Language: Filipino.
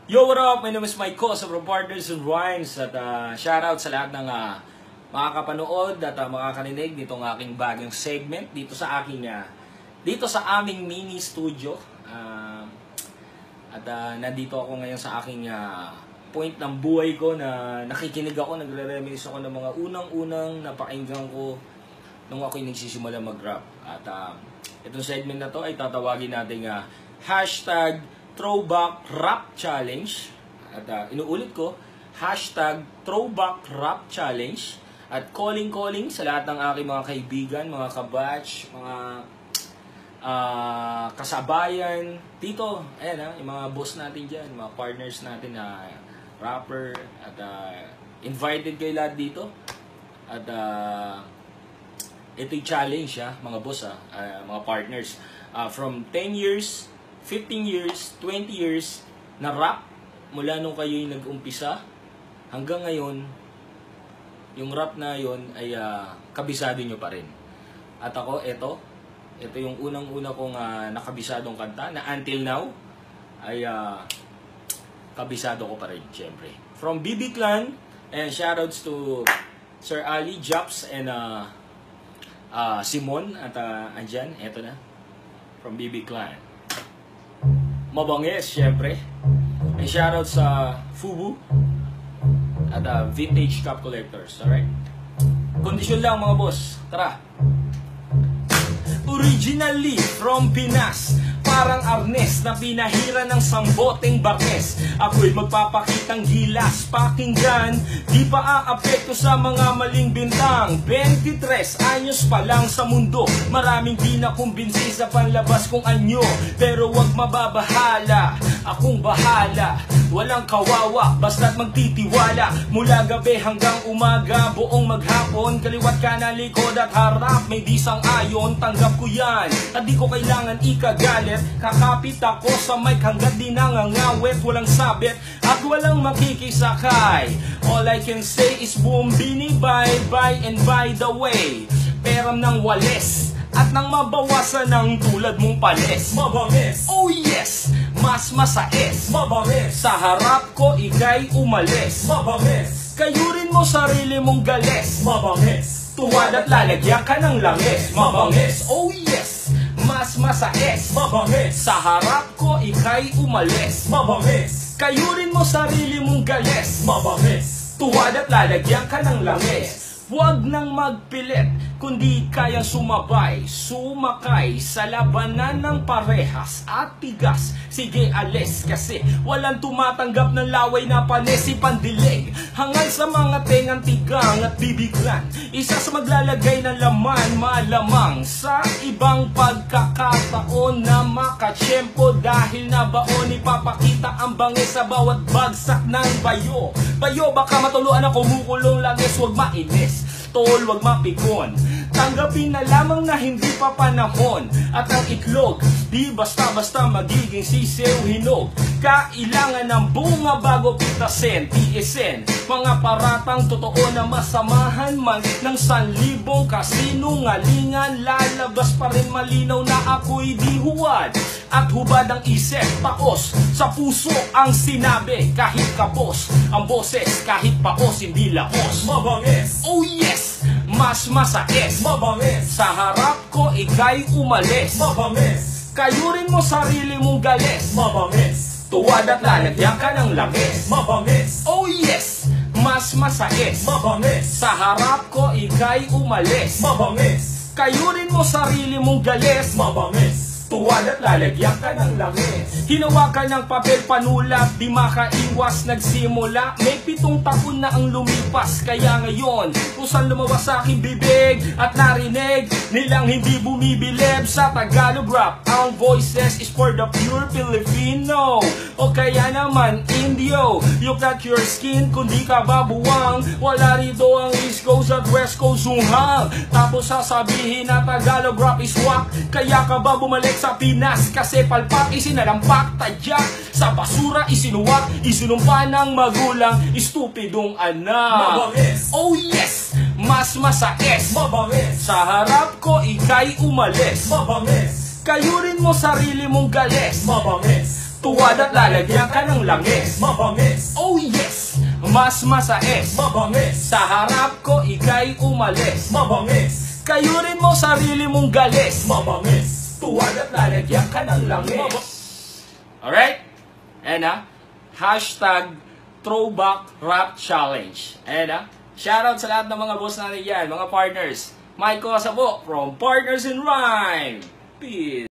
Yo, what up? My name is Mike Cos from Partners and Rhymes at shoutout sa lahat ng makakapanood at makakarinig nitong aking bagong segment dito sa aking dito sa aming mini studio. Nandito ako ngayon sa aking point ng buhay ko na nakikinig ako, nagre-reminisce ako ng mga unang-unang napakinggan ko nung ako'y nagsisimula mag-rap. At itong segment na to ay tatawagin natin hashtag Throwback Rap Challenge. At inuulit ko, hashtag Throwback Rap Challenge. At calling sa lahat ng aking mga kaibigan, mga kabatch, mga kasabayan dito. Ayan yung mga boss natin dyan, mga partners natin na rapper. At invited kayo lahat dito. At ito yung challenge mga boss, mga partners. From 10 years, 15 years, 20 years na rap mula nung kayo'y nag-umpisa hanggang ngayon, yung rap na yon ay kabisado nyo pa rin. At ako, ito yung unang-una kong nakabisadong kanta na until now ay kabisado ko pa rin, syempre. From BB Clan, and shoutouts to Sir Ali, Japs, and Simon, at andyan, eto na, from BB Clan. Mabangis, syempre. May shoutout sa Fubu at Vintage Cup Collectors. Alright? Kondisyon lang mga boss. Tara! Originally from Pinas, parang arnes na pinahira ng samboteng barnes. Ako'y magpapakitang gilas, pakinggan, di pa aapekto sa mga maling bintang. 23 anyos pa lang sa mundo, maraming di nakumbinsi sa panlabas kong anyo. Pero wag mababahala, akong bahala, walang kawawa, basta't magtitiwala. Mula gabi hanggang umaga, buong maghapon, kaliwat kanan, likod at harap, may disang ayon, tanggap ko yan. At di ko kailangan ikagalit, kakapit ako sa mic hanggang di nangangawit. Walang sabit at walang makikisakay. All I can say is boom, bini, bye, bye, and by the way, peram ng wales at nang mabawasan ng tulad mong pales. Mabangis, oh yes, mas masais. Mabangis, sa harap ko ikay umalis. Mabangis, kayurin mo sarili mong gales. Mabangis, tuwad at lalagyan ka ng langis. Mabangis, oh yes, mas masais. Mabangis, sa harap ko ikay umalis. Mabangis, kayurin mo sarili mong gales. Mabangis, tuwad at lalagyan ka ng langis. Huwag nang magpilit, kundi kayang sumabay, sumakay sa labanan ng parehas at tigas. Sige alis kasi walang tumatanggap ng laway na panis. Ipandilig hanggang sa mga tengang tigang at bibiglan. Isa sa maglalagay ng laman, malamang sa ibang pagkakataon na makatsyempo. Dahil na baon ipapakita ang bangis sa bawat bagsak ng bayo. Bayo baka matuluan ang kumukulong langis, huwag mainis. Tol, wag mapikon. Tanggapin na lamang na hindi pa panahon. At ang itlog, di basta-basta magiging sisew hinog. Kailangan ng bunga bago pitasin, tiisin mga paratang totoo na masamahan man ng 1,000 kasinungalingan. Lalabas pa rin malinaw na ako'y di huwad at hubad ang isip. Paos sa puso ang sinabi, kahit kapos ang boses, kahit paos hindi laos. Mabangis, oh yes, mas masais. Mabangis, sa harap ko ikay umalis. Mabangis, kayurin mo sarili mong gales. Mabangis, tuwad at lalagyan ka ng langis. Mabangis, oh yes, mas masais. Mabangis, sa harap ko ikay umalis. Mabangis, kayurin mo sarili mong gales. Mabangis, tuwad at lalagyan ka ng langis. Hinawakan ng papel panulat, di makaiwas nagsimula. May 7 taon na ang lumipas, kaya ngayon kung saan lumawas sa aking bibig at narinig nilang hindi bumibilib sa Tagalog rap. Ang voices is for the pure Filipino, o kaya naman Indio. You cut your skin kung di ka babuwang. Wala rito ang East Coast at West Coast sunghang. Tapos sasabihin na Tagalog rap is whack. Kaya ka ba bumalik sa Pinas? Kasi palpak isinalampak, tadyak sa basura isinuwak, isinumpa ng magulang, estupidong anak. Mabangis, oh yes, mas masais. Mabangis, sa harap ko ikay umalis. Mabangis, kayurin mo sarili mong gales. Mabangis, tuwad at lalagyan ka ng langis. Mabangis, Oh yes, mas masais. mabangis, Sa harap ko ika'y umalis. mabangis, Kayurin mo sarili mong galis. mabangis, Tuwad at lalagyan ka ng langis. Alright? Ayan na. Hashtag Throwback Rap Challenge. Ayan na. Shoutout sa lahat ng mga boss natin yan, mga partners. Mike Cosa po from Partners in Rhyme. Peace.